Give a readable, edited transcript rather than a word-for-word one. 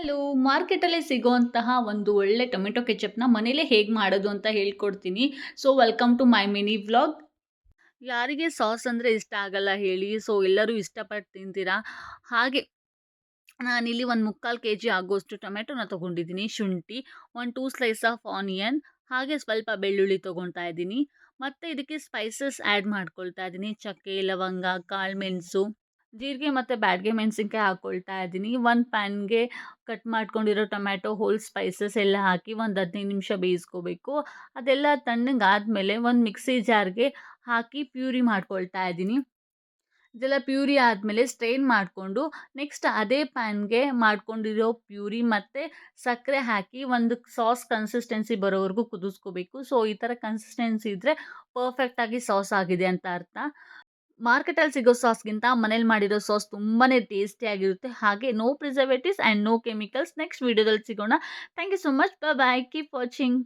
Hello! ಮಾರ್ಕೆಟಲ್ಲಿ ಸಿಗುವಂತಹ ಒಂದು ಒಳ್ಳೆ ಟೊಮೆಟೊ ಕೆಚಪ್‌ನ ಮನೇಲೇ ಹೇಗೆ ಮಾಡೋದು ಅಂತ ಹೇಳ್ಕೊಡ್ತೀನಿ. So, welcome to my mini vlog. ಯಾರಿಗೆ ಸಾಸ್ ಅಂದರೆ ಇಷ್ಟ ಆಗಲ್ಲ ಹೇಳಿ? ಸೊ, ಎಲ್ಲರೂ ಇಷ್ಟಪಟ್ಟು ತಿಂತೀರಾ. ಹಾಗೆ ನಾನಿಲ್ಲಿ ಒಂದು 3/4 ಕೆಜಿ ಆಗುವಷ್ಟು ಟೊಮೆಟೊನ ತೊಗೊಂಡಿದ್ದೀನಿ. ಶುಂಠಿ, ಒಂದು 2 ಸ್ಲೈಸ್ ಆಫ್ ಆನಿಯನ್, ಹಾಗೆ ಸ್ವಲ್ಪ ಬೆಳ್ಳುಳ್ಳಿ ತೊಗೊಳ್ತಾ ಇದ್ದೀನಿ. ಮತ್ತು ಇದಕ್ಕೆ ಸ್ಪೈಸಸ್ ಆ್ಯಡ್ ಮಾಡ್ಕೊಳ್ತಾ ಇದ್ದೀನಿ. ಚಕ್ಕೆ, ಲವಂಗ, ಕಾಳುಮೆಣಸು, ಜೀರಿಗೆ ಮತ್ತು ಬ್ಯಾಡಗಿ ಮೆಣಸಿನ್ಕಾಯಿ ಹಾಕ್ಕೊಳ್ತಾ ಇದ್ದೀನಿ. ಒಂದು ಪ್ಯಾನ್‌ಗೆ ಕಟ್ ಮಾಡ್ಕೊಂಡಿರೋ ಟೊಮ್ಯಾಟೊ, ಹೋಲ್ ಸ್ಪೈಸಸ್ ಎಲ್ಲ ಹಾಕಿ ಒಂದು 15 ನಿಮಿಷ ಬೇಯಿಸ್ಕೋಬೇಕು. ಅದೆಲ್ಲ ತಣ್ಣಗಾದ್ಮೇಲೆ ಒಂದು ಮಿಕ್ಸಿ ಜಾರ್‌ಗೆ ಹಾಕಿ ಪ್ಯೂರಿ ಮಾಡ್ಕೊಳ್ತಾ ಇದ್ದೀನಿ. ಇದೆಲ್ಲ ಪ್ಯೂರಿ ಆದಮೇಲೆ ಸ್ಟ್ರೈನ್ ಮಾಡಿಕೊಂಡು ನೆಕ್ಸ್ಟ್ ಅದೇ ಪ್ಯಾನ್‌ಗೆ ಮಾಡ್ಕೊಂಡಿರೋ ಪ್ಯೂರಿ ಮತ್ತು ಸಕ್ಕರೆ ಹಾಕಿ ಒಂದು ಸಾಸ್ ಕನ್ಸಿಸ್ಟೆನ್ಸಿ ಬರೋವರೆಗೂ ಕುದಿಸ್ಕೋಬೇಕು. ಸೊ, ಈ ಥರ ಕನ್ಸಿಸ್ಟೆನ್ಸಿ ಇದ್ದರೆ ಪರ್ಫೆಕ್ಟಾಗಿ ಸಾಸ್ ಆಗಿದೆ ಅಂತ ಅರ್ಥ. ಮಾರ್ಕೆಟಲ್ಲಿ ಸಿಗೋ ಸಾಸ್‌ಗಿಂತ ಮನೇಲಿ ಮಾಡಿರೋ ಸಾಸ್ ತುಂಬಾನೇ ಟೇಸ್ಟಿಯಾಗಿರುತ್ತೆ. ಹಾಗೆ no preservatives and no chemicals. Next ವಿಡಿಯೋದಲ್ಲಿ ಸಿಗೋಣ. Thank you so much. Bye bye. Keep watching.